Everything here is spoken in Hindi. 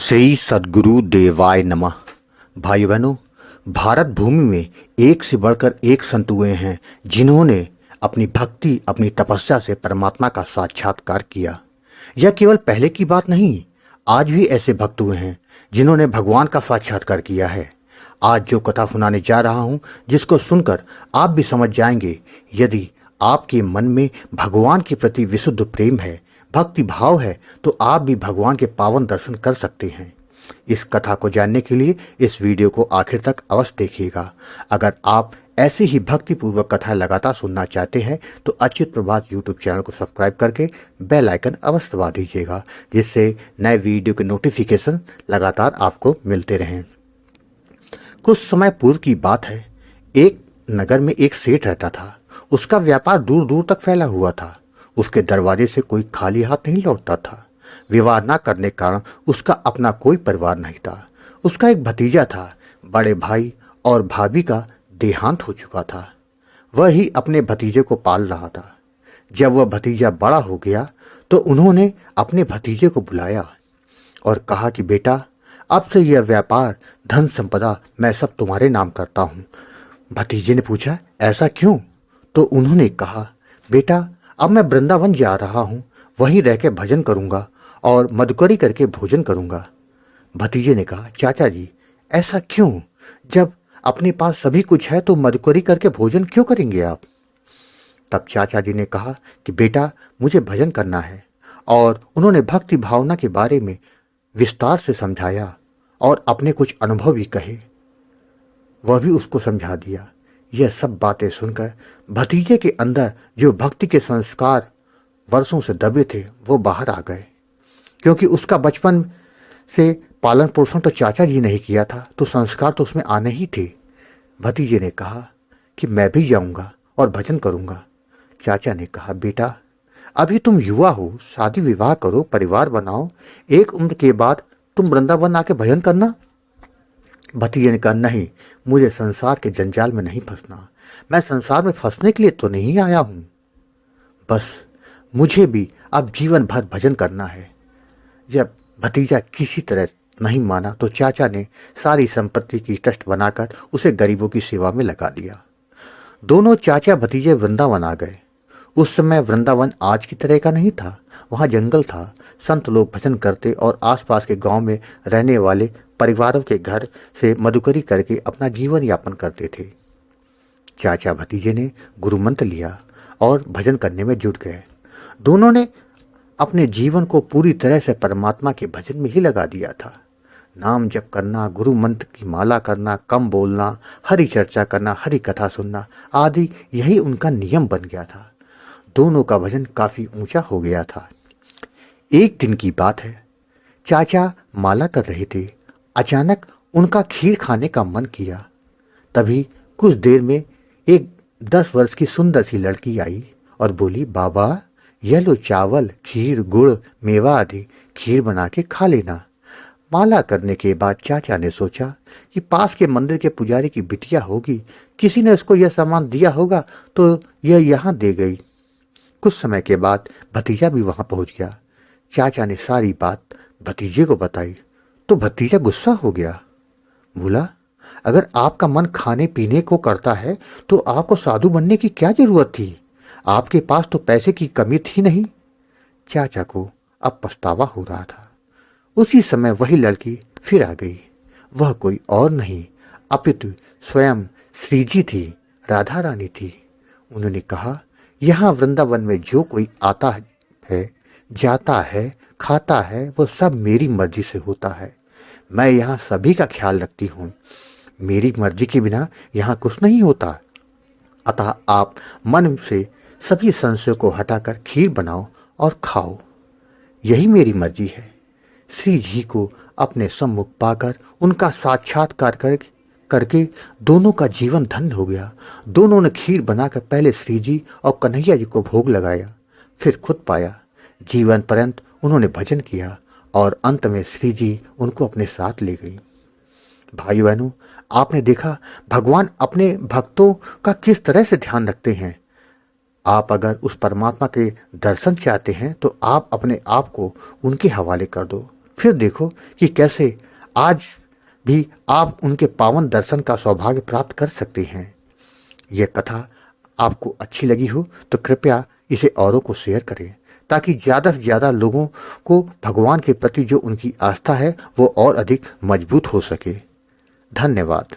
श्री सद्गुरु देवाय नमः। भाई बहनों, भारत भूमि में एक से बढ़कर एक संत हुए हैं जिन्होंने अपनी भक्ति, अपनी तपस्या से परमात्मा का साक्षात्कार किया। यह केवल पहले की बात नहीं, आज भी ऐसे भक्त हुए हैं जिन्होंने भगवान का साक्षात्कार किया है। आज जो कथा सुनाने जा रहा हूं, जिसको सुनकर आप भी समझ जाएंगे, यदि आपके मन में भगवान के प्रति विशुद्ध प्रेम है, भक्ति भाव है, तो आप भी भगवान के पावन दर्शन कर सकते हैं। इस कथा को जानने के लिए इस वीडियो को आखिर तक अवश्य देखिएगा। अगर आप ऐसी ही भक्ति पूर्वक कथा लगातार सुनना चाहते हैं तो अच्युत प्रभात यूट्यूब चैनल को सब्सक्राइब करके बेल आइकन अवश्य दबा दीजिएगा, जिससे नए वीडियो के नोटिफिकेशन लगातार आपको मिलते रहें। कुछ समय पूर्व की बात है। एक नगर में एक सेठ रहता था। उसका व्यापार दूर दूर तक फैला हुआ था। उसके दरवाजे से कोई खाली हाथ नहीं लौटता था। विवाह न करने के कारण उसका अपना कोई परिवार नहीं था। उसका एक भतीजा था। बड़े भाई और भाभी का देहांत हो चुका था। वह ही अपने भतीजे को पाल रहा था। जब वह भतीजा बड़ा हो गया तो उन्होंने अपने भतीजे को बुलाया और कहा कि बेटा, अब से यह व्यापार, धन संपदा मैं सब तुम्हारे नाम करता हूँ। भतीजे ने पूछा, ऐसा क्यों? तो उन्होंने कहा, बेटा, अब मैं वृंदावन जा रहा हूँ, वहीं रह के भजन करूँगा और मधुकरी करके भोजन करूँगा। भतीजे ने कहा, चाचा जी, ऐसा क्यों? जब अपने पास सभी कुछ है तो मधुकरी करके भोजन क्यों करेंगे आप? तब चाचा जी ने कहा कि बेटा, मुझे भजन करना है। और उन्होंने भक्ति भावना के बारे में विस्तार से समझाया और अपने कुछ अनुभव भी कहे। वह भी उसको समझा दिया। यह सब बातें सुनकर भतीजे के अंदर जो भक्ति के संस्कार वर्षों से दबे थे वो बाहर आ गए। क्योंकि उसका बचपन से पालन पोषण तो चाचा जी ने ही किया था, तो संस्कार तो उसमें आने ही थे। भतीजे ने कहा कि मैं भी जाऊंगा और भजन करूंगा। चाचा ने कहा, बेटा, अभी तुम युवा हो, शादी विवाह करो, परिवार बनाओ, एक उम्र के बाद तुम वृंदावन आके भजन करना। भतीजे ने कहा, नहीं, मुझे संसार के जंजाल में नहीं फंसना। मैं संसार में फंसने के लिए तो नहीं आया हूं। बस मुझे भी अब जीवन भर भजन करना है। जब भतीजा किसी तरह नहीं माना तो चाचा ने सारी संपत्ति की ट्रस्ट बनाकर उसे गरीबों की सेवा में लगा दिया। दोनों चाचा भतीजे वृंदावन आ गए। उस समय वृंदावन आज की तरह का नहीं था। वहां जंगल था। संत लोग भजन करते और आसपास के गांव में रहने वाले परिवारों के घर से मधुकरी करके अपना जीवन यापन करते थे। चाचा भतीजे ने गुरु मंत्र लिया और भजन करने में जुट गए। दोनों ने अपने जीवन को पूरी तरह से परमात्मा के भजन में ही लगा दिया था। नाम जप करना, गुरु मंत्र की माला करना, कम बोलना, हरि चर्चा करना, हरि कथा सुनना आदि, यही उनका नियम बन गया था। दोनों का भजन काफी ऊंचा हो गया था। एक दिन की बात है। चाचा माला कर रहे थे। अचानक उनका खीर खाने का मन किया। तभी कुछ देर में एक 10 वर्ष की सुंदर सी लड़की आई और बोली, बाबा, यह लो चावल, खीर, गुड़, मेवा आदि खीर बना के खा लेना। माला करने के बाद चाचा ने सोचा कि पास के मंदिर के पुजारी की बिटिया होगी, किसी ने उसको यह सामान दिया होगा तो यह यहाँ दे गई। कुछ समय के बाद भतीजा भी वहां पहुंच गया। चाचा ने सारी बात भतीजे को बताई तो भतीजा गुस्सा हो गया। बोला, अगर आपका मन खाने पीने को करता है तो आपको साधु बनने की क्या जरूरत थी? आपके पास तो पैसे की कमी थी नहीं। चाचा को अब पछतावा हो रहा था। उसी समय वही लड़की फिर आ गई। वह कोई और नहीं अपितु स्वयं श्री जी थी, राधा रानी थी। उन्होंने कहा, यहाँ वृंदावन में जो कोई आता है, जाता है, खाता है, वो सब मेरी मर्जी से होता है। मैं यहाँ सभी का ख्याल रखती हूँ। मेरी मर्जी के बिना यहाँ कुछ नहीं होता। अतः आप मन से सभी संशयों को हटाकर खीर बनाओ और खाओ। यही मेरी मर्जी है। श्री जी को अपने सम्मुख पाकर उनका साक्षात्कार करके दोनों का जीवन धन्य हो गया। दोनों ने खीर बनाकर पहले श्री जी और कन्हैया जी को भोग लगाया, फिर खुद पाया। जीवन पर्यंत उन्होंने भजन किया और अंत में श्री जी उनको अपने साथ ले गई। भाई बहनों, आपने देखा भगवान अपने भक्तों का किस तरह से ध्यान रखते हैं। आप अगर उस परमात्मा के दर्शन चाहते हैं तो आप अपने आप को उनके हवाले कर दो। फिर देखो कि कैसे आज भी आप उनके पावन दर्शन का सौभाग्य प्राप्त कर सकते हैं। यह कथा आपको अच्छी लगी हो तो कृपया इसे औरों को शेयर करें, ताकि ज़्यादा से ज़्यादा लोगों को भगवान के प्रति जो उनकी आस्था है वो और अधिक मजबूत हो सके। धन्यवाद।